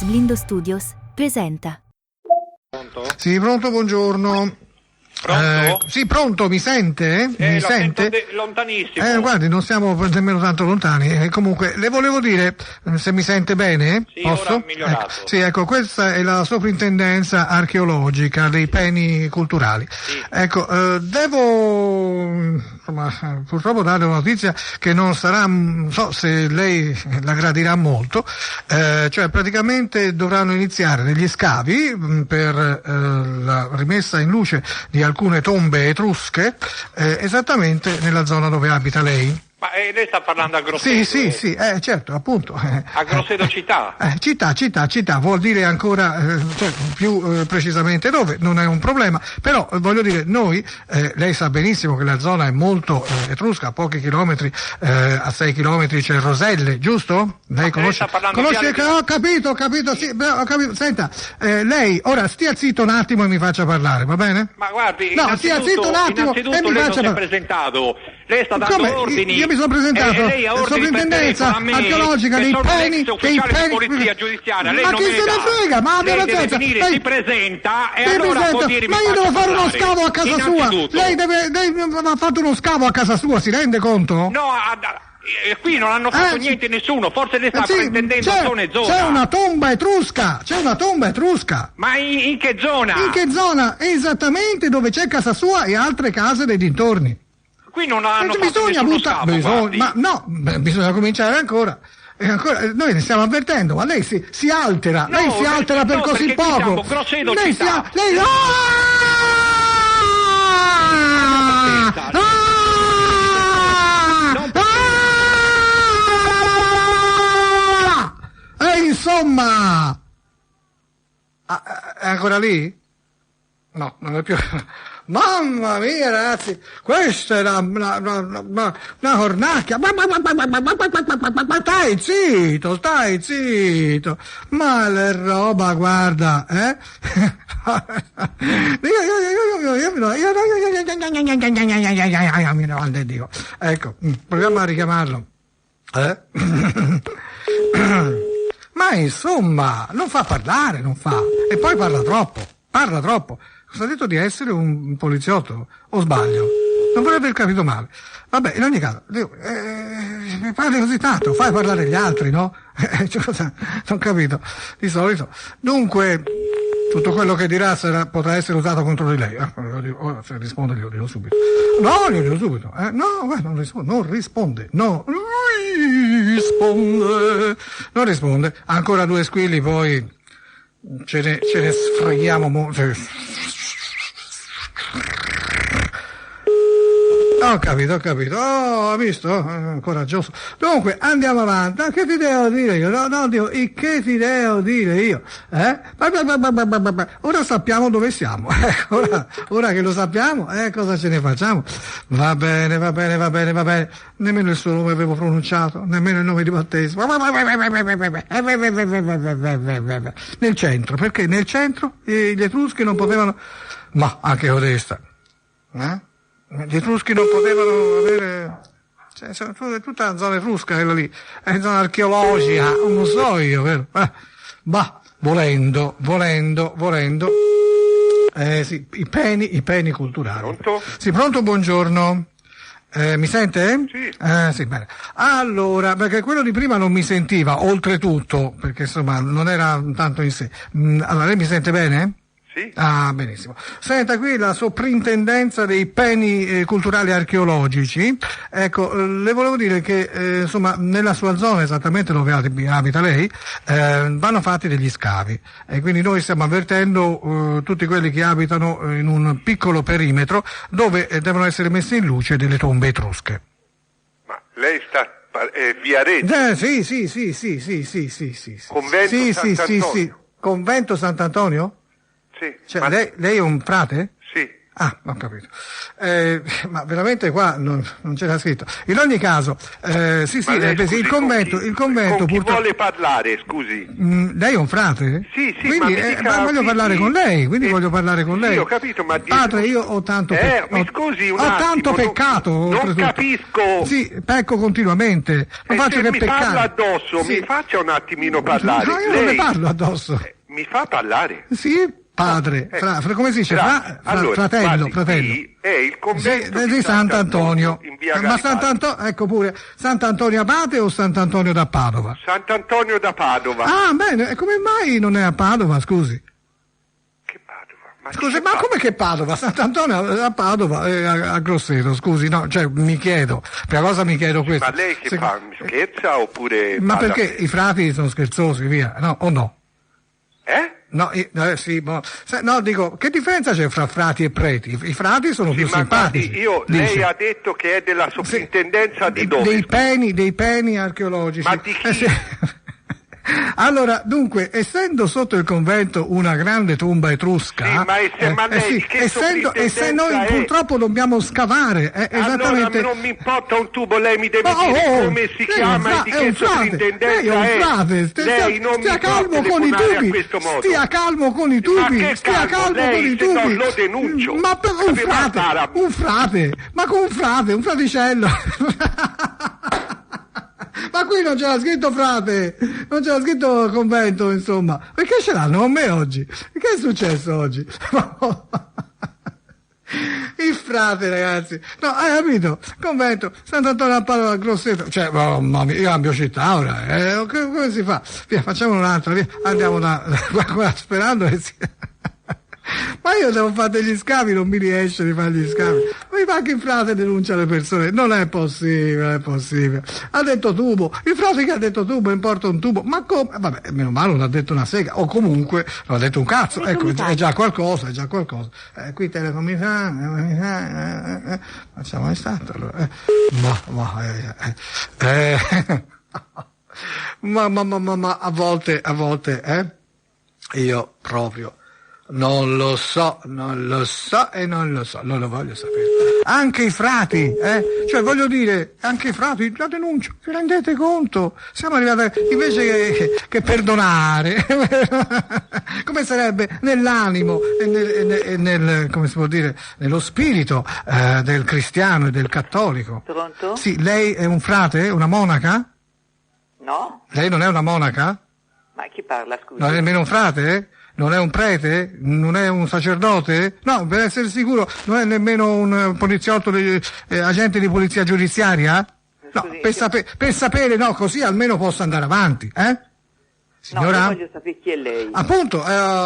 Blindo Studios presenta. Pronto? Sì, pronto, buongiorno. Pronto? Sì, pronto, mi sente? Mi lo sente? sento lontanissimo. Guardi, non siamo nemmeno tanto lontani. Comunque, le volevo dire, se mi sente bene? Sì, Posso? ora ho migliorato. Sì, ecco, questa è la soprintendenza archeologica dei Peni culturali. Sì. Ecco, devo, insomma, purtroppo dare una notizia che non sarà, non so se lei la gradirà molto, cioè praticamente dovranno iniziare degli scavi per la rimessa in luce di alcune tombe etrusche, esattamente nella zona dove abita lei. Ma lei sta parlando a Grosseto? Sì, certo, appunto. A Grosseto città? Città, vuol dire ancora, cioè, più precisamente dove, non è un problema, però voglio dire, noi, lei sa benissimo che la zona è molto etrusca, a pochi chilometri, a 6 chilometri c'è Roselle, giusto? Lei conosce? Ho capito, sì, ho capito. Senta, lei ora stia zitto un attimo e mi faccia parlare, va bene? Ma guardi, no, stia zitto un attimo e mi lei non faccia si è parlare. presentato, lei sta dando Come? ordini. Io mi sono presentato, lei ha ordini soprintendenza per telefono a me, archeologica che dei sono Peni, l'ex ufficiale di polizia giudiziaria. Lei ma non chi me se ne dà. frega, ma abbia lei deve pazienza. venire, Lei si presenta e si allora presenta, può dire ma io devo fare uno scavo a casa sua. Lei ha fatto uno scavo a casa sua, si rende conto? No, qui non hanno fatto niente nessuno, forse lei sta fraintendendo zona e zona. C'è una tomba etrusca. Ma in che zona? In che zona? Esattamente dove c'è casa sua e altre case dei dintorni. Qui non hanno fatto nessuno scavo, guardi. Ma no, bisogna cominciare ancora. Noi ne stiamo avvertendo, ma lei si altera, No, lei si altera per così perché qui poco. siamo Grosseto Lei città. E insomma, è ancora lì? No, non è più. Mamma mia, ragazzi, questa è una cornacchia. Ma stai zitto. Ma le roba, guarda, Io ecco, proviamo a richiamarlo. Ma insomma, non fa parlare, non fa. E poi parla troppo. Cosa ha detto di essere un poliziotto? O sbaglio? Non vorrei aver capito male. Vabbè, in ogni caso, parli così tanto, fai parlare gli altri, no? Non capito, di solito. Dunque, tutto quello che dirà potrà essere usato contro di lei. Ora, se risponde, glielo dico subito. No, glielo dico subito. Non risponde. Ancora 2 squilli, poi ce ne sfreghiamo molto. Ho capito. Oh, ha visto? Coraggioso. Dunque, andiamo avanti. Che ti devo dire io? No, Dio, che ti devo dire io? Ora sappiamo dove siamo. Ora che lo sappiamo, cosa ce ne facciamo? Va bene. Nemmeno il suo nome avevo pronunciato, nemmeno il nome di battesimo. Nel centro, perché nel centro gli Etruschi non potevano, ma anche Odesta, gli Etruschi non potevano avere, cioè, è tutta la zona etrusca quella lì, è zona archeologica, non so io, vero? Volendo. Sì, i peni culturali. Pronto? Sì, pronto, buongiorno. Mi sente? Sì. Sì, bene. Allora, perché quello di prima non mi sentiva, oltretutto, perché insomma non era tanto in sé. Allora, lei mi sente bene? Sì. Ah, benissimo. Senta, qui la soprintendenza dei Peni culturali archeologici. Ecco, le volevo dire che insomma nella sua zona, esattamente dove abita lei, vanno fatti degli scavi e quindi noi stiamo avvertendo tutti quelli che abitano in un piccolo perimetro dove devono essere messe in luce delle tombe etrusche. Ma lei sta Viareggio? Sì. Convento Sant'Antonio? Convento Sant'Antonio? Sì. Cioè, lei è un frate? Sì. Ah, ho capito. Ma veramente qua non c'era scritto. In ogni caso, sì, scusi, il convento con chi purtroppo... vuole parlare, scusi? Lei è un frate? Sì, quindi, ma voglio parlare con lei, voglio parlare con lei. Sì, ho capito, ma... Padre, io ho tanto mi scusi un ho attimo, tanto peccato. Non capisco. Sì, pecco continuamente. Non faccio che mi peccare. parla addosso, sì. mi faccia un attimino parlare. No, io non ne parlo addosso. Mi fa parlare? Sì. Padre, come si dice? Allora, fratello. Qui è il convento di Sant'Antonio. in via Ma Sant'Antonio, ecco pure, Sant'Antonio Abate o Sant'Antonio da Padova? Sant'Antonio da Padova. Ah, bene, e come mai non è a Padova, scusi? Che Padova? Scusi, ma come che Padova? Sant'Antonio a Padova, a Grosseto, scusi, no, cioè mi chiedo, prima cosa mi chiedo questo. Ma lei che fa? Mi scherza oppure... Ma perché i frati sono scherzosi, via, no, o no? No, sì, no, dico, che differenza c'è fra frati e preti? I frati sono più simpatici. Lei ha detto che è della soprintendenza di dove? Dei peni archeologici. Ma di chi? Sì. Allora, dunque, essendo sotto il convento una grande tomba etrusca, e se noi purtroppo dobbiamo scavare, esattamente. Allora non mi importa un tubo, lei mi deve dire come si chiama e di che soprintendenza è. Lei non stia calmo con i tubi, stia calmo con i tubi, stia calmo con i tubi. Lo denuncio. Ma per un frate, un fraticello. Ma qui non c'era scritto frate, non c'era scritto convento, insomma. Perché ce l'hanno con me oggi? Che è successo oggi? Il frate, ragazzi. No, hai capito? Convento, Sant'Antonio a Padova, Grosseto. Cioè, mamma mia, io cambio città ora. Come si fa? Via, facciamo un'altra, via. Andiamo sperando che sia... Ma io devo fare degli scavi, non mi riesce di fare gli scavi. Mi fa che il frate denuncia le persone. Non è possibile. Ha detto tubo. Il frate che ha detto tubo importa un tubo. Ma come? Vabbè, meno male non ha detto una sega. O comunque non ha detto un cazzo. Ecco, è già qualcosa. Qui telecomunità. Facciamo l'estatto allora. Ma a volte, io proprio non lo so, non lo voglio sapere. Anche i frati, cioè voglio dire, anche i frati, la denuncio, vi rendete conto? Siamo arrivati, invece che perdonare, come sarebbe nell'animo e nel, come si può dire, nello spirito del cristiano e del cattolico. Pronto? Sì, lei è un frate, una monaca? No? Lei non è una monaca? Ma chi parla, scusa? Non è nemmeno un frate? Non è un prete? Non è un sacerdote? No, per essere sicuro, non è nemmeno un poliziotto, agente di polizia giudiziaria? No, per sapere, no, così almeno posso andare avanti, Signora? No, io voglio sapere chi è lei. Appunto,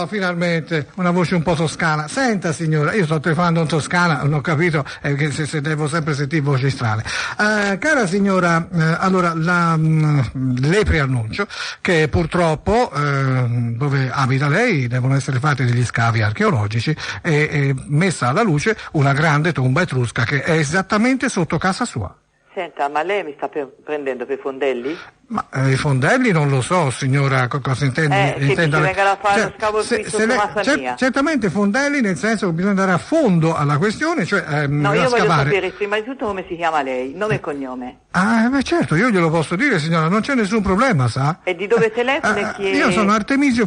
finalmente, una voce un po' toscana. Senta signora, io sto telefonando in Toscana, non ho capito, che se devo sempre sentire voci strane. Cara signora, allora, le preannuncio che purtroppo, dove abita lei, devono essere fatti degli scavi archeologici e messa alla luce una grande tomba etrusca che è esattamente sotto casa sua. Senta, ma lei mi sta prendendo per fondelli? Ma i fondelli non lo so, signora, cosa intende? Che dice venga a fare lo scavo qui sotto casa mia. Certamente fondelli, nel senso che bisogna andare a fondo alla questione, cioè no, io scavare. Voglio sapere prima di tutto come si chiama lei, nome e cognome. Ah, beh certo, io glielo posso dire, signora, non c'è nessun problema, sa? E di dove telefona e chi è? Io sono Artemisio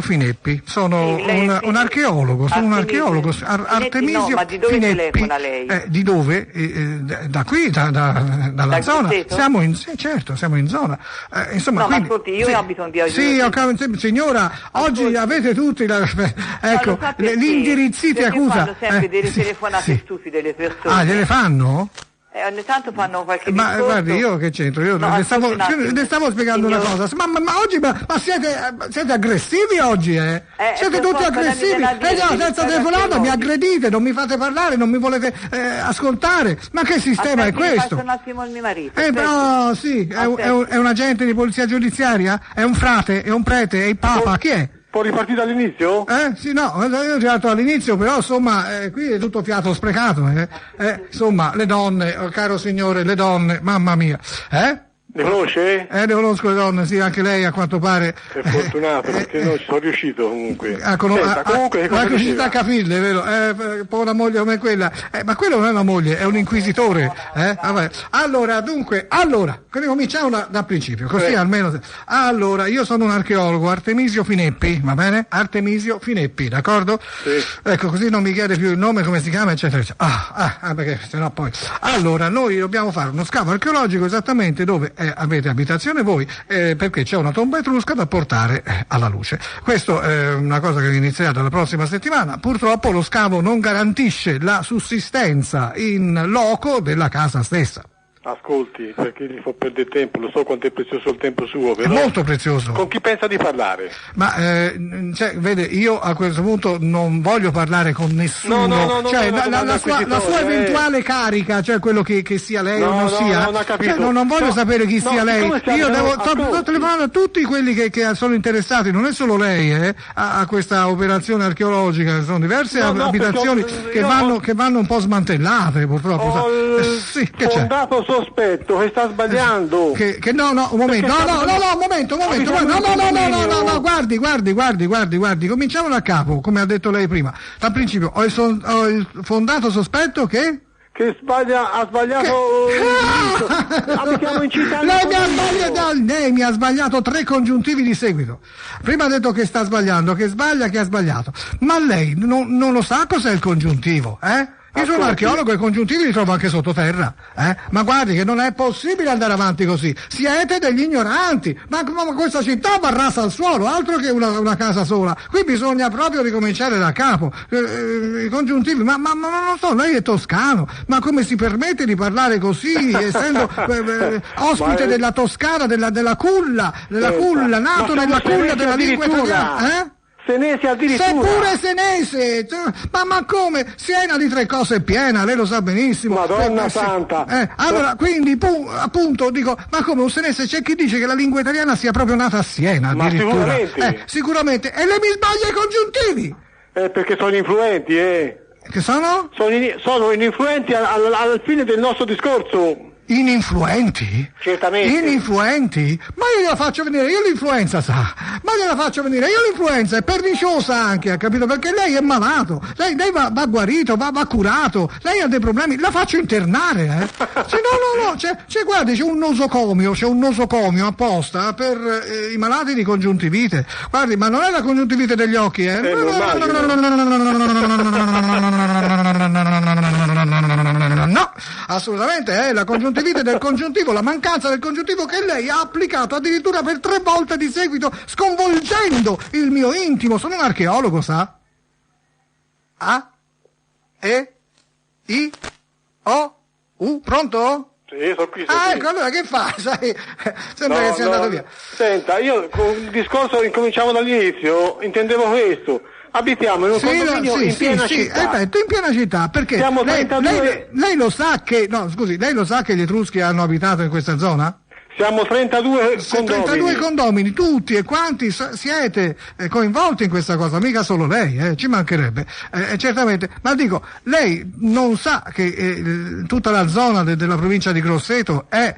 Fineppi, sono sì, un archeologo, Artemisio no, ma di dove Fineppi. Telefona lei? Di dove? Da qui, dalla zona. Siamo in zona. Insomma, no, quindi, ma ascolti, io abito in via signora, oggi avete tutti ecco, gli indirizzi ti accusa. Fanno sempre delle telefonate stupide le persone. Ah, gliele fanno? Ogni tanto fanno qualche ma discorso. Guardi, io che c'entro? Io no, le stavo spiegando una cosa. Ma oggi siete aggressivi oggi, siete tutti aggressivi. No, senza telefonata mi aggredite, non mi fate parlare, non mi volete ascoltare. Ma che sistema è questo? Faccio un attimo il mio marito. Però sì, è un agente di polizia giudiziaria? È un frate? È un prete? È il papa? Chi è? Può ripartire dall'inizio? Sì, no, io ho tirato all'inizio, però insomma, qui è tutto fiato sprecato, insomma, le donne, caro signore, le donne, mamma mia, Le conosce? Le conosco le donne, sì, anche lei a quanto pare. È fortunato perché non ci sono riuscito comunque. Comunque è riuscito a capirle, vero? Povera moglie come quella. Ma quello non è una moglie, è un inquisitore. Vabbè. Allora, quindi cominciamo da principio, così almeno. Allora, io sono un archeologo, Artemisio Fineppi, va bene? Artemisio Fineppi, d'accordo? Sì. Ecco, così non mi chiede più il nome, come si chiama, eccetera, eccetera. Perché sennò poi. Allora, noi dobbiamo fare uno scavo archeologico esattamente dove avete abitazione voi, perché c'è una tomba etrusca da portare alla luce. Questo è una cosa che inizierà la prossima settimana. Purtroppo lo scavo non garantisce la sussistenza in loco della casa stessa. Ascolti, perché gli fa perdere tempo, lo so quanto è prezioso il tempo suo, però... È molto prezioso. Con chi pensa di parlare? Ma, vede, io a questo punto non voglio parlare con nessuno. La sua eventuale carica, cioè quello che sia lei o non sia. Non ha capito. Non voglio sapere chi sia lei. Io devo telefonare a tutti quelli che sono interessati, non è solo lei, a questa operazione archeologica. Sono diverse abitazioni che vanno un po' smantellate, purtroppo. Sì, che c'è? Sospetto che sta sbagliando. Un momento, guardi, cominciamo da capo, come ha detto lei prima. Dal principio, ho il fondato sospetto che ha sbagliato. Abitiamo in città. Lei mi ha sbagliato 3 congiuntivi di seguito. Prima ha detto che sta sbagliando, che sbaglia, che ha sbagliato. Ma lei non lo sa cos'è il congiuntivo, Io sono un archeologo e i congiuntivi li trovo anche sottoterra, Ma guardi che non è possibile andare avanti così. Siete degli ignoranti. Ma questa città va rasa al suolo, altro che una casa sola. Qui bisogna proprio ricominciare da capo. I congiuntivi, ma non so, lei è toscano. Ma come si permette di parlare così, essendo ospite della Toscana, della culla, nato nella culla della lingua italiana, Senese addirittura. Seppure senese, ma come? Siena di 3 cose è piena, lei lo sa benissimo. Madonna santa. Allora, quindi, appunto, dico, ma come un senese? C'è chi dice che la lingua italiana sia proprio nata a Siena, addirittura. Ma sicuramente. Sicuramente. E lei mi sbaglia i congiuntivi. Perché sono influenti, Che sono? Sono ininfluenti al fine del nostro discorso. Ininfluenti? Certamente. Ininfluenti? Ma io gliela faccio venire, io l'influenza sa. Ma gliela faccio venire, io l'influenza è perniciosa anche, ha capito? Perché lei è malato, lei va guarito, va curato, lei ha dei problemi, la faccio internare, No, guardi, c'è un nosocomio apposta per i malati di congiuntivite. Guardi, ma non è la congiuntivite degli occhi, No, assolutamente, è la congiuntivite del congiuntivo, la mancanza del congiuntivo che lei ha applicato addirittura per 3 volte di seguito, sconvolgendo il mio intimo. Sono un archeologo, sa? A, E, I, O, U, pronto? Sì, sono qui. Ecco, allora che fa? Sai, sembra che sia andato via. Senta, io con il discorso incominciamo dall'inizio, intendevo questo. Abitiamo in un condominio in piena città. In piena città, perché siamo lei lo sa che lei lo sa che gli Etruschi hanno abitato in questa zona? Siamo 32 condomini. 32 condomini, tutti e quanti siete coinvolti in questa cosa, mica solo lei, ci mancherebbe, certamente. Ma dico, lei non sa che tutta la zona della provincia di Grosseto è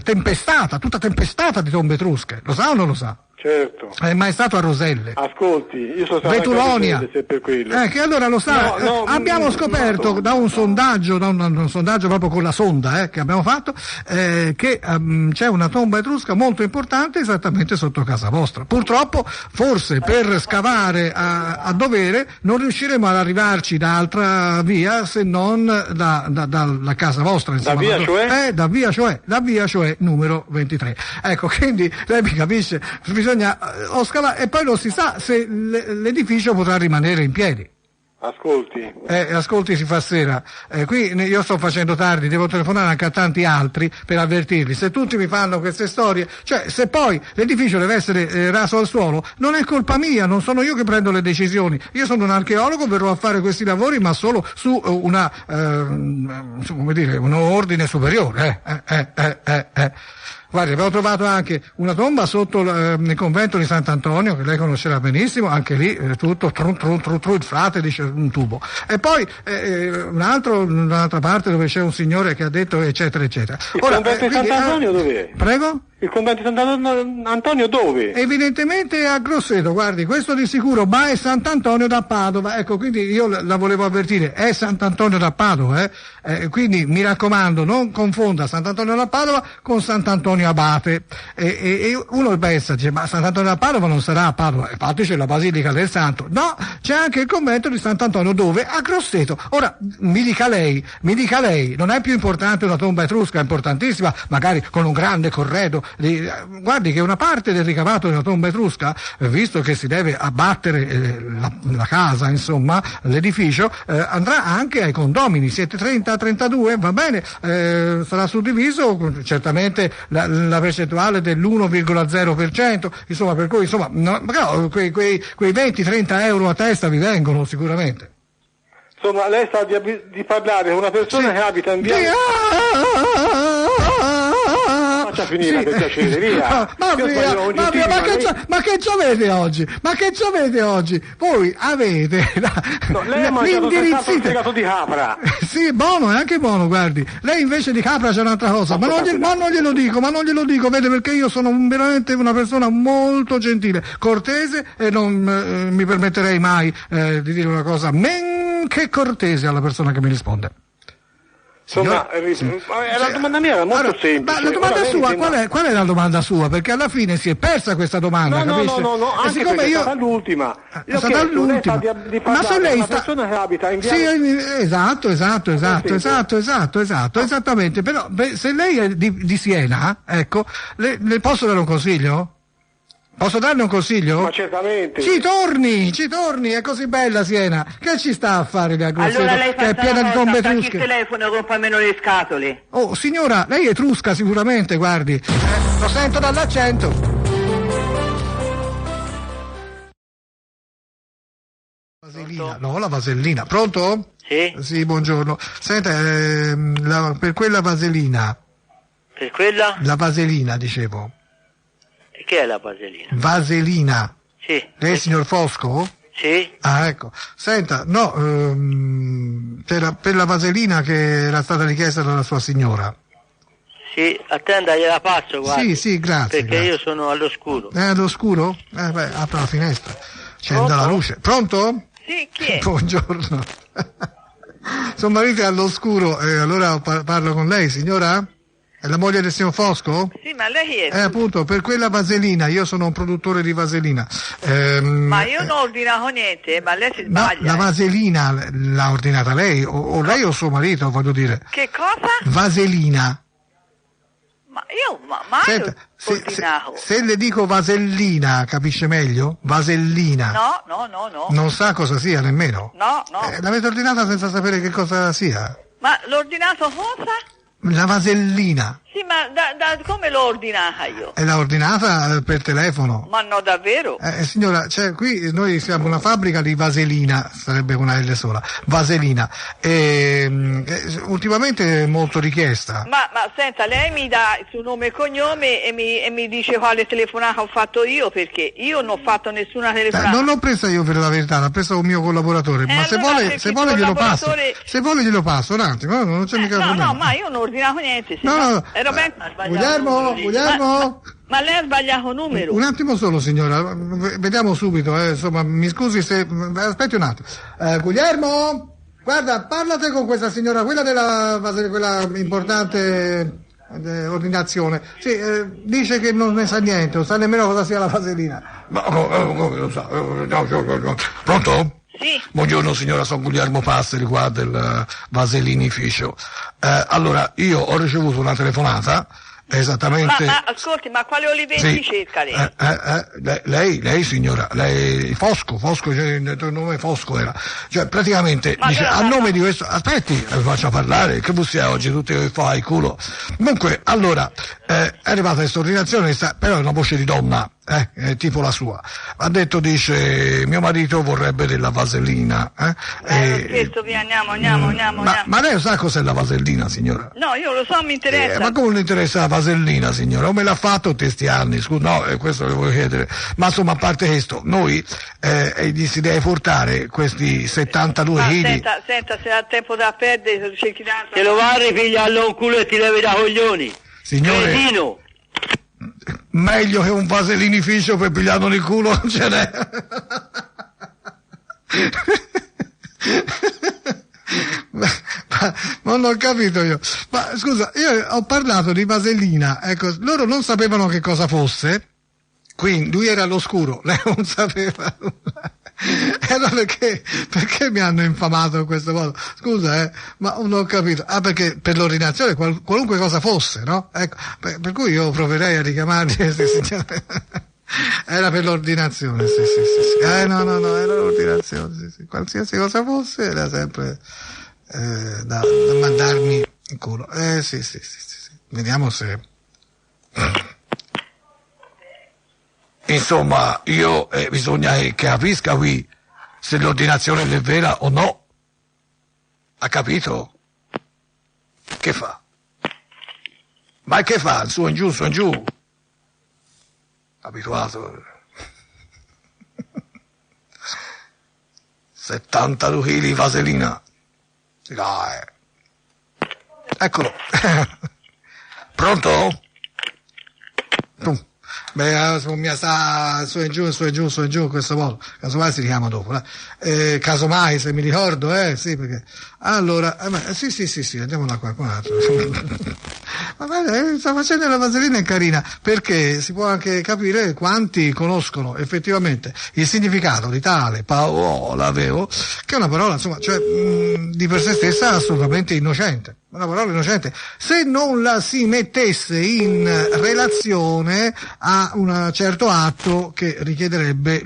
tutta tempestata di tombe etrusche, lo sa o non lo sa? Certo. Ma è stato a Roselle. Ascolti, io sono stato Vetulonia. a Roselle, se per quello. Che allora lo sa, abbiamo scoperto da un sondaggio, un sondaggio proprio con la sonda, che abbiamo fatto, che c'è una tomba etrusca molto importante esattamente sotto casa vostra. Purtroppo, forse per scavare a dovere, non riusciremo ad arrivarci da altra via se non dalla casa vostra. Insomma, da via cioè numero 23. Ecco, quindi lei mi capisce, bisogna scavare e poi non si sa se l'edificio potrà rimanere in piedi. Ascolti, si fa sera. Qui io sto facendo tardi, devo telefonare anche a tanti altri per avvertirli. Se tutti mi fanno queste storie, cioè se poi l'edificio deve essere raso al suolo, non è colpa mia, non sono io che prendo le decisioni. Io sono un archeologo, verrò a fare questi lavori, ma solo su un ordine superiore. Guardi, abbiamo trovato anche una tomba sotto nel convento di Sant'Antonio, che lei conoscerà benissimo, anche lì tutto il frate dice un tubo. E poi un'altra parte dove c'è un signore che ha detto eccetera eccetera. Il convento di Sant'Antonio dov'è? Prego? Il convento di Sant'Antonio dove? Evidentemente a Grosseto, guardi, questo di sicuro, ma è Sant'Antonio da Padova, ecco, quindi io la volevo avvertire, è Sant'Antonio da Padova, quindi mi raccomando, non confonda Sant'Antonio da Padova con Sant'Antonio Abate, e uno pensa, dice, ma Sant'Antonio da Padova non sarà a Padova, infatti c'è la Basilica del Santo, no, c'è anche il convento di Sant'Antonio, dove? A Grosseto. Ora, mi dica lei, non è più importante una tomba etrusca, è importantissima, magari con un grande corredo. Guardi che una parte del ricavato della tomba etrusca, visto che si deve abbattere la casa, insomma, l'edificio, andrà anche ai condomini. Siete 30-32, va bene, sarà suddiviso certamente la percentuale dell'1,0%, insomma, per cui insomma quei 20-30 euro a testa vi vengono sicuramente. Insomma, lei sta di parlare con una persona che abita in via... Faccia finire, per piacere, via. Ma che c'avete oggi? Ma che c'avete oggi? Voi avete lei ha mangiato il fegato di capra. Sì, buono, è anche buono, guardi. Lei invece di capra c'è un'altra cosa, ma non glielo dico, vede, perché io sono veramente una persona molto gentile, cortese, e non mi permetterei mai di dire una cosa men che cortese alla persona che mi risponde. Insomma, la domanda mia era molto semplice. Ma la domanda sua, qual è la domanda sua? Perché alla fine si è persa questa domanda, capisce? No, anche siccome è stata l'ultima. È stata l'ultima. Ma se lei sta... persona che abita in via... Sì, esatto, esattamente. Però se lei è di Siena, ecco, le posso dare un consiglio? Posso darle un consiglio? Ma certamente. Ci torni, è così bella Siena. Che ci sta a fare da Grosseto? Allora lei che è piena di tombe etrusche. il telefono, rompa almeno le scatole. Oh, signora, lei è etrusca sicuramente, guardi. Lo sento dall'accento. Vasellina, no, la vasellina. Pronto? Sì. Sì, buongiorno. Senta, per quella vasellina. Per quella? La vasellina, dicevo. Che è la vasellina? Vasellina. Sì. Lei è il signor Fosco? Sì. Ah, ecco. Senta, no, per la vasellina che era stata richiesta dalla sua signora. Sì, attenda, gliela passo, guardi. Sì, grazie. Perché grazie. io sono all'oscuro. All'oscuro? Apra la finestra. Accenda la luce. Pronto? Sì, chi è? Buongiorno. Sono marito all'oscuro, allora parlo con lei, signora? È la moglie del signor Fosco? Sì, ma lei è? Appunto, per quella vasellina, io sono un produttore di vasellina. Ma io non ho ordinato niente, ma lei si sbaglia. No, la vasellina l'ha ordinata lei, o lei o suo marito, voglio dire. Che cosa? Vasellina. Ma io mai Senta, ho ordinato. se le dico vasellina, capisce meglio? Vasellina. No. Non sa cosa sia nemmeno? No. L'avete ordinata senza sapere che cosa sia? Ma l'ho ordinato cosa? La vasellina. Sì, ma come l'ho ordinata io? E l'ha ordinata per telefono. Ma no, davvero? Signora, qui noi siamo una fabbrica di vaselina, sarebbe una L sola, vaselina, ultimamente è molto richiesta. Ma senta, lei mi dà il suo nome e cognome e mi dice quale telefonata ho fatto io, perché io non ho fatto nessuna telefonata. Non l'ho presa io, per la verità, l'ha presa un mio collaboratore, ma allora se vuole glielo passo. Se vuole glielo passo, un attimo, non c'è mica problema. No, ma io non ho ordinato niente. No. Guglielmo? Ma lei ha sbagliato numero. Un attimo solo, signora, vediamo subito, insomma, mi scusi se... Aspetti un attimo. Guglielmo? Guarda, parlate con questa signora, quella importante ordinazione. Sì, dice che non ne sa niente, non sa nemmeno cosa sia la vaselina. Ma come lo sa? Pronto? Sì. Buongiorno signora, sono Guglielmo Passeri qua del Vasellinificio. Allora, io ho ricevuto una telefonata, esattamente... Ma ascolti, ma quale Olivetti cerca lei? Lei signora, lei Fosco, cioè, il nome Fosco era. Cioè, praticamente, ma dice, a nome di questo... Aspetti, faccia parlare, che bussia oggi, tutti che fai culo. Comunque, allora, è arrivata questa ordinazione, però è una voce di donna. tipo la sua. Ha detto, dice, mio marito vorrebbe della vasellina. Andiamo. Ma lei sa cos'è la vasellina, signora? No, io lo so, mi interessa. Ma come non interessa la vasellina, signora? O me l'ha fatto tutti questi anni? Scusa, no, questo le voglio chiedere. Ma insomma, a parte questo, noi gli si deve portare questi 72 kg. Senta, se ha tempo da perdere, cerchi d'altro. Te lo va a ripigliarlo un culo e ti levi da coglioni. Signore, Cretino. meglio che un vasellinificio per pigliarlo nel culo non ce n'è. ma non ho capito io. Ma scusa, io ho parlato di vasellina, ecco, loro non sapevano che cosa fosse, quindi lui era all'oscuro, lei non sapeva. E allora perché mi hanno infamato in questo modo? Scusa, ma non ho capito. Ah, perché per l'ordinazione qualunque cosa fosse, no? Ecco, per cui io proverei a richiamarli. Era per l'ordinazione, sì. No, era l'ordinazione, sì. Qualsiasi cosa fosse era sempre da mandarmi in culo. Sì. Vediamo se... Insomma, io bisogna che capisca qui se l'ordinazione è vera o no. Ha capito? Che fa? Ma che fa? Su in giù. Abituato. 72 kg di vaselina. Dai. Eccolo. Pronto? Beh, mi sta su e giù in questo modo. Casomai si richiama dopo, casomai, se mi ricordo, sì, perché... Allora, sì, andiamo da qualcun altro. Ma guarda, sta facendo la vasellina è carina, perché si può anche capire quanti conoscono effettivamente il significato di tale parola, che è una parola, insomma, cioè, di per sé stessa assolutamente innocente. Una parola innocente, se non la si mettesse in relazione a un certo atto che richiederebbe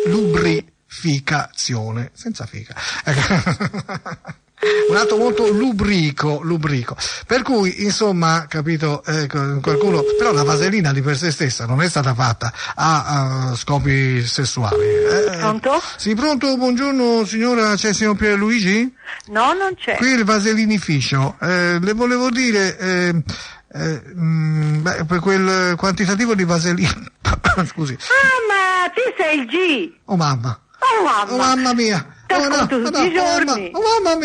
lubrificazione, senza fica. Un atto molto lubrico. Per cui, insomma, capito, qualcuno, però la vasellina di per sé stessa non è stata fatta a scopi sessuali. Pronto? Sì, pronto, buongiorno signora, c'è il signor Pierluigi? No, non c'è. Qui il vasellinificio, le volevo dire, per quel quantitativo di vasellina, scusi. Ah, ma ti sei il G! Oh mamma mia! Tutti i giorni. Mamma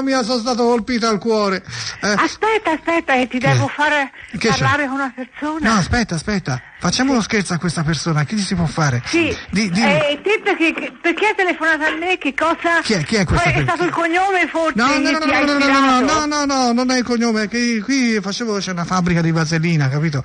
mia, sono stato colpito al cuore. Aspetta, che ti devo fare parlare con una persona. No, aspetta. Facciamo uno scherzo a questa persona. Che gli si può fare? Sì. Te perché hai telefonato a me? Che cosa? Chi è questa persona? È stato il cognome forse? No, non è il cognome. Qui c'è una fabbrica di vasellina, capito?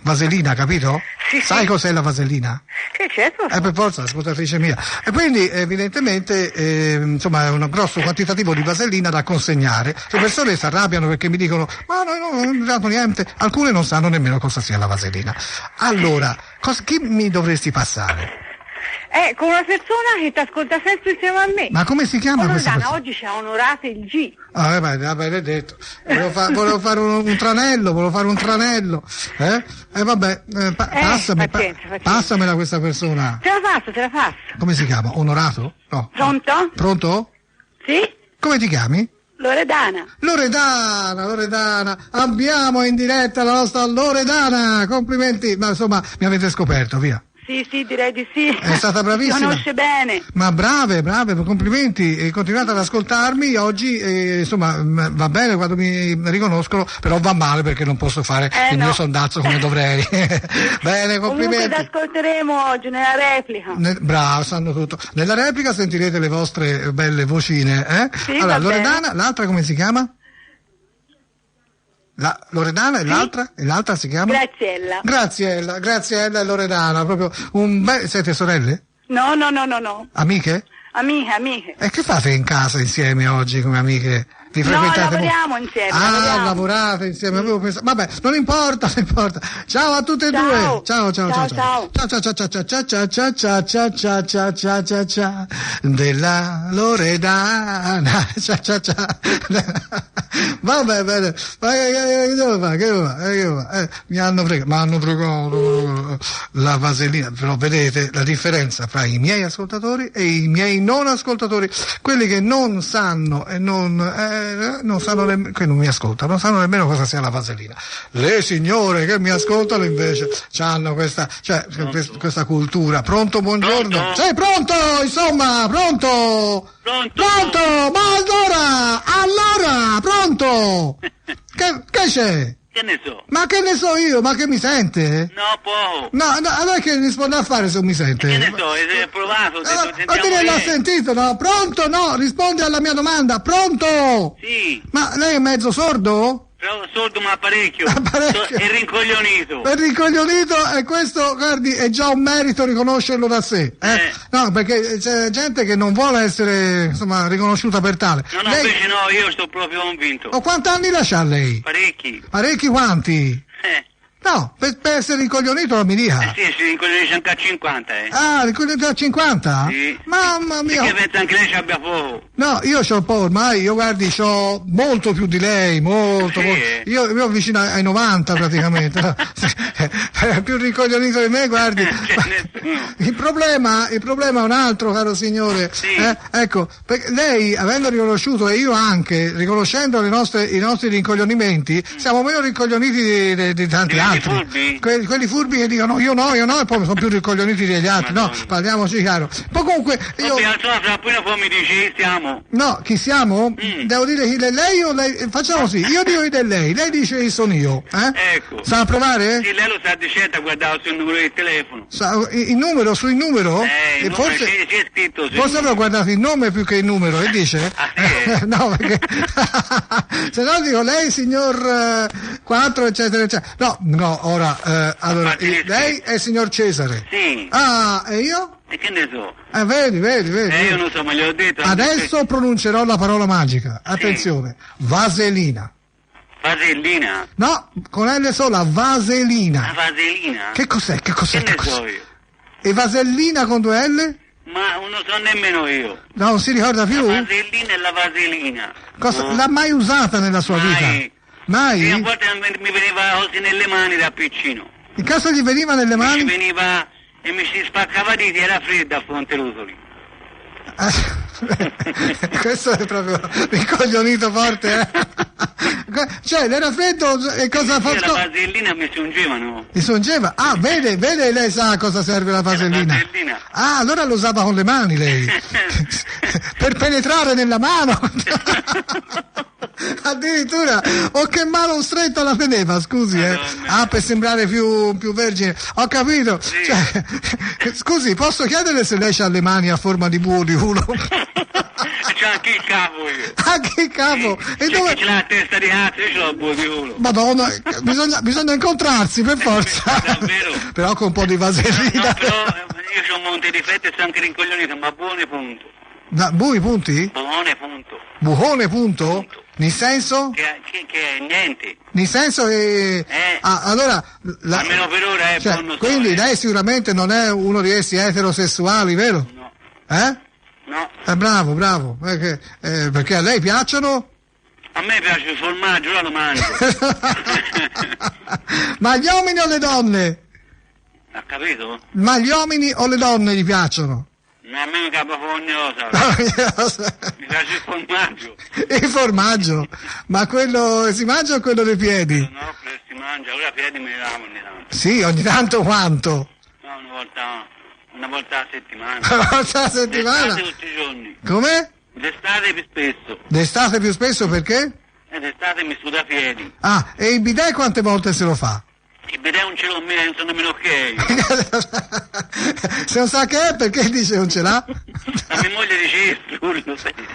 Vasellina, capito? Sì. Sai cos'è la vasellina? Che certo. Per forza, ascoltatrice mia. E quindi, evidentemente, insomma, è un grosso quantitativo di vasellina da consegnare. Le persone si arrabbiano perché mi dicono, ma no, non ho dato niente. Alcune non sanno nemmeno cosa sia la vasellina. Allora, chi mi dovresti passare? Con una persona che ti ascolta sempre insieme a me. Ma come si chiama questa persona? Oggi ci ha onorato il G. Vabbè, detto. Volevo fare un tranello. Vabbè, passamela questa persona. Te la passo. Come si chiama? Onorato? No. Pronto? Sì? Come ti chiami? Loredana. Abbiamo in diretta la nostra Loredana. Complimenti. Ma insomma, mi avete scoperto, via. Sì, direi di sì. È stata bravissima. Mi conosce bene. Ma brave, complimenti. Continuate ad ascoltarmi. Oggi, insomma, va bene quando mi riconoscono, però va male perché non posso fare il mio sondazzo come dovrei. Bene, complimenti. Comunque ti ascolteremo oggi nella replica. Bravo, sanno tutto. Nella replica sentirete le vostre belle vocine, Sì, allora, Loredana, l'altra come si chiama? La Loredana e l'altra? E l'altra si chiama? Graziella e Loredana, proprio siete sorelle? No. Amiche? Amiche. E che fate in casa insieme oggi come amiche? Vi No, frequentate lavoriamo insieme. lavorate insieme, avevo pensato. Vabbè, non importa. Ciao a tutte e due. Ciao. Ciao. Della Loredana. Ciao. Vabbè, bene. Ma che devo fare? Mi hanno fregato la vasellina, però vedete la differenza fra i miei ascoltatori e i miei non ascoltatori, quelli che non sanno e non sanno nemmeno, che non mi ascoltano, non sanno nemmeno cosa sia la vasellina. Le signore che mi ascoltano invece hanno questa cultura. Pronto, buongiorno. Pronto? Sei pronto? Insomma, pronto? Ma allora, pronto? Che c'è? Che ne so? Ma che ne so io? Ma che mi sente? No, poco. No, allora che risponde a fare se non mi sente? Che ne so, hai provato, Ma te ne l'ho sentito, no? Pronto? No, rispondi alla mia domanda. Pronto? Sì. Ma lei è mezzo sordo? Sordo ma parecchio. Parecchio. E rincoglionito. È rincoglionito e questo, guardi, è già un merito riconoscerlo da sé. No, perché c'è gente che non vuole essere, insomma, riconosciuta per tale. No, lei... invece no, io sto proprio convinto. Oh, quanti anni lascia lei? Parecchi. Parecchi quanti? No, per essere rincoglionito non mi dica. Sì, si rincoglionisce anche a 50, Ah, rincoglionito a 50? Sì. Mamma mia. Perché pensa anche lei ci abbia poco. No, io c'ho un po' ormai, io guardi, c'ho molto più di lei, molto. Io vicino ai 90 praticamente. Più rincoglionito di me, guardi. Il problema è un altro, caro signore. Sì. Ecco, perché lei, avendo riconosciuto, e io anche, riconoscendo i nostri rincoglionimenti, siamo meno rincoglioniti di tanti altri. Furbi? Quelli furbi che dicono io no, e poi sono più rincoglioniti degli altri. Madonna. No, parliamoci chiaro. Poi comunque io... Fra poi mi dici stiamo. No, chi siamo? Devo dire chi è lei o lei? Facciamo così, io dico chi è lei dice chi sono io. Ecco. Sa provare? Sì, lei lo sa di certo, guardavo sul numero di telefono. Il numero, sul numero? Il numero c'è scritto. Forse avrò guardato il nome più che il numero, e dice? No, perché se no dico lei signor 4 eccetera. No, ora allora lei è il signor Cesare. Sì. Ah, e io? E che ne so? Vedi. Io non so, ma gliel'ho detto. Adesso pronuncerò la parola magica. Attenzione. Vaselina. Vasellina? No, con L sola, vaselina. La vasellina? Che cos'è? Che ne so io? E vasellina con 2 L? Ma non so nemmeno io. No, non si ricorda più? La vasellina e la vaselina. No. L'ha mai usata nella sua vita? Mai? Sì, a volte mi veniva così nelle mani da piccino. In caso gli veniva nelle mani? Mi veniva e mi si spaccava di era fredda a Fonterusoli. Questo è proprio ricoglionito forte, Cioè, l'era freddo e cosa fa? La vasellina mi si ungevano. Mi si ungeva? Ah, vede, lei sa a cosa serve la vasellina. Ah, allora lo usava con le mani lei. Per penetrare nella mano. Addirittura, che mano stretta la teneva, scusi, per sembrare più vergine. Ho capito. Sì. Cioè, scusi, posso chiedere se lei ha le mani a forma di bue o di culo? C'è anche il capo io. Anche il capo? E dove? C'è la testa di cazzo, io ce l'ho il bue di culo. Madonna, bisogna incontrarsi per forza. Davvero? Però con un po' di vasellina. No, però io ho un monte di fette e sono anche rincoglionito, ma buone punto. Bui punti? Buone punto. Buone punto? Nel senso? Che niente. Nel senso che... allora... Almeno per ora buono. Quindi lei sicuramente non è uno di essi eterosessuali, vero? No. No. Bravo. Perché a lei piacciono? A me piace il formaggio, ora lo mangio. Ma gli uomini o le donne? Ha capito? Ma gli uomini o le donne gli piacciono? A me mi capa fognosa. Mi piace il formaggio. Il formaggio? Ma quello si mangia o quello dei piedi? No, si mangia, ora i piedi me li lavo ogni tanto. Sì, ogni tanto quanto? No, una volta a settimana. Una volta a settimana? D'estate tutti i giorni. Come? D'estate più spesso. D'estate più spesso perché? D'estate mi suda piedi. Ah, e il bidet quante volte se lo fa? Il bidet non ce l'ho meno, non so nemmeno che è. Se non sa che è, perché dice non ce l'ha? La mia moglie dice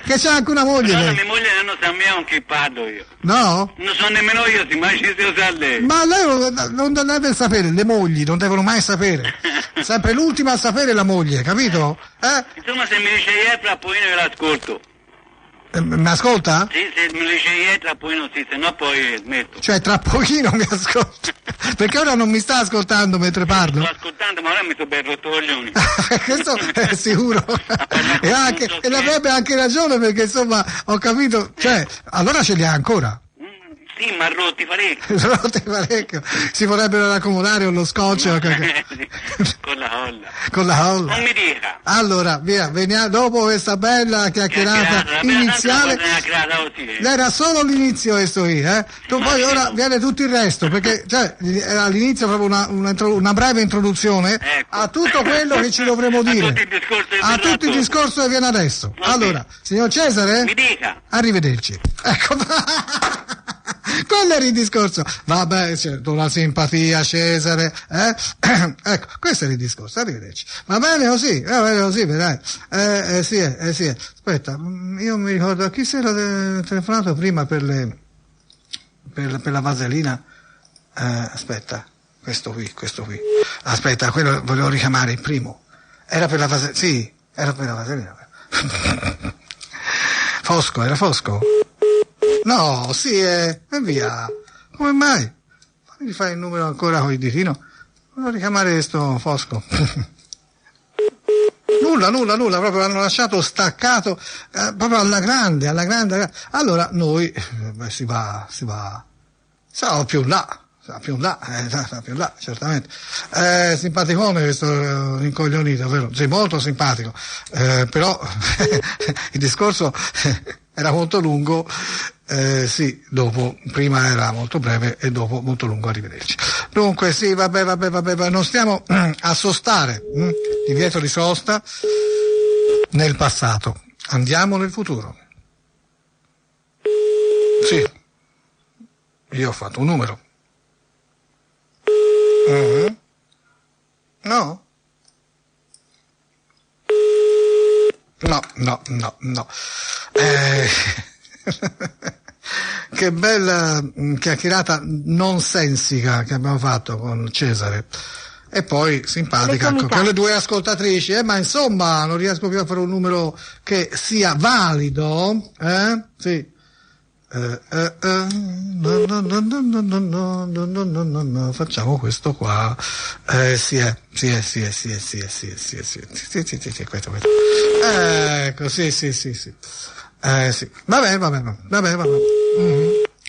che c'ha anche una moglie. No, la mia moglie non sa me un che parlo io. No? Non so nemmeno io, si immagini se lo sa lei. Ma lei non deve sapere, le mogli non devono mai sapere. Sempre l'ultima a sapere la moglie, capito? Insomma, se mi dice ieri, poi io ve l'ascolto. Mi ascolta? Sì, se mi dice tra pochino sì, se no poi smetto. Cioè tra pochino mi ascolta? Perché ora non mi sta ascoltando mentre parlo? Sto ascoltando, ma ora mi sto per rotto coglioni. Questo è sicuro. E l'avrebbe anche ragione, perché insomma ho capito, cioè allora ce li ha ancora. Sì, ma rotti parecchio. Si vorrebbero raccomodare uno scotch. No, con la olla. Con la olla. Non mi dica. Allora, via, veniamo dopo questa bella chiacchierata iniziale. Era solo l'inizio questo qui, eh? Poi ora viene tutto il resto, perché cioè, era all'inizio proprio una breve introduzione, ecco, a tutto quello che ci dovremo dire. A tutto il discorso che viene adesso. Okay. Allora, signor Cesare? Mi dica. Arrivederci. Ecco. Quello era il discorso. Vabbè, c'è una simpatia, Cesare, ecco, questo era il discorso. Arrivederci. Va bene così, vedrai. Sì. Aspetta, io mi ricordo a chi si era telefonato prima per la vaselina. Aspetta, questo qui. Aspetta, quello volevo richiamare il primo. Era per la vaselina. Sì, era per la vaselina. Era Fosco? No, sì, e via. Come mai? Fammi fare il numero ancora con il ditino. Volevo richiamare sto Fosco. Nulla, proprio l'hanno lasciato staccato, proprio alla grande. Allora noi, si va più là, certamente. Simpaticone questo incoglionito, vero? Sei molto simpatico, però il discorso era molto lungo, sì, dopo, prima era molto breve e dopo molto lungo, arrivederci. Dunque, sì, vabbè, non stiamo a sostare, divieto di sosta nel passato, andiamo nel futuro. Sì, io ho fatto un numero. No? No. Che bella chiacchierata nonsensica che abbiamo fatto con Cesare. E poi simpatica con le due ascoltatrici, ma insomma non riesco più a fare un numero che sia valido, Sì. Facciamo questo qua. Sì, questo. Ecco, sì. Sì. Vabbè.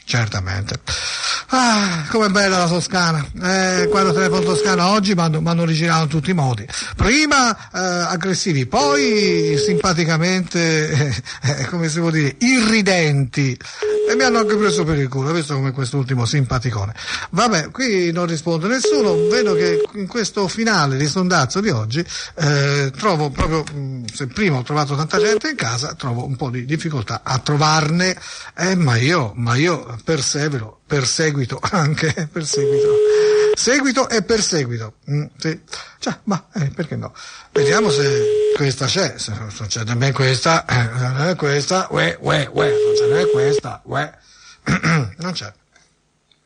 Certamente. Com'è bella la Toscana. Quando telefono in Toscana oggi mi hanno rigirato in tutti i modi. Prima aggressivi, poi simpaticamente, come si può dire, irridenti. E mi hanno anche preso per il culo, visto come quest'ultimo simpaticone. Vabbè, qui non risponde nessuno. Vedo che in questo finale di sondazzo di oggi trovo proprio, se prima ho trovato tanta gente in casa, trovo un po' di difficoltà a trovarne, ma io perseguito. Seguito e perseguito. Sì. Cioè, ma perché no? Vediamo se questa c'è. Se non c'è nemmeno questa, non è questa, non c'è nemmeno questa, non c'è.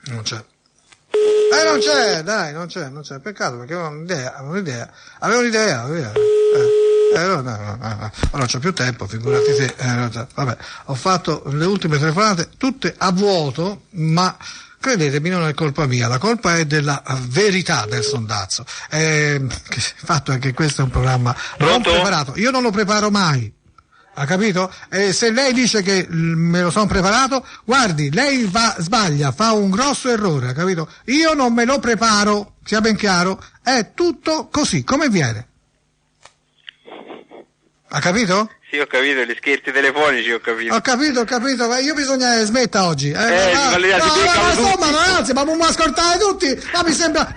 Non c'è, dai, non c'è. Peccato, perché avevo un'idea. No. Non c'ho più tempo, figurati te. Vabbè, ho fatto le ultime telefonate tutte a vuoto, ma credetemi, non è colpa mia, la colpa è della verità del sondazzo. Il fatto è che questo è un programma non preparato. Io non lo preparo mai. Ha capito? E se lei dice che me lo sono preparato, guardi, lei sbaglia, fa un grosso errore, ha capito? Io non me lo preparo, sia ben chiaro, è tutto così, come viene. Ha capito? Sì, ho capito, gli scherzi telefonici ho capito. Ho capito, ma io bisogna smetta oggi. Insomma, ragazzi, ma non ascoltare tutti. Ma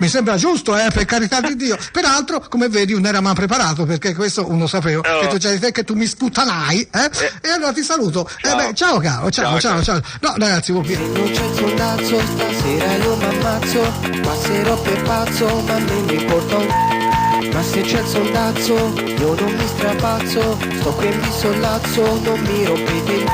mi sembra giusto, per carità di Dio. Peraltro, come vedi, non era mai preparato, perché questo uno sapevo, che tu già di te che tu mi sputtanai, e allora ti saluto. Ciao caro, ciao. No, ragazzi, non c'è il sondazzo, stasera io m'ammazzo, passerò per pazzo, ma non mi importa. Ma se c'è il sondazzo, io non mi strapazzo, sto qui e mi sollazzo, non mi rompete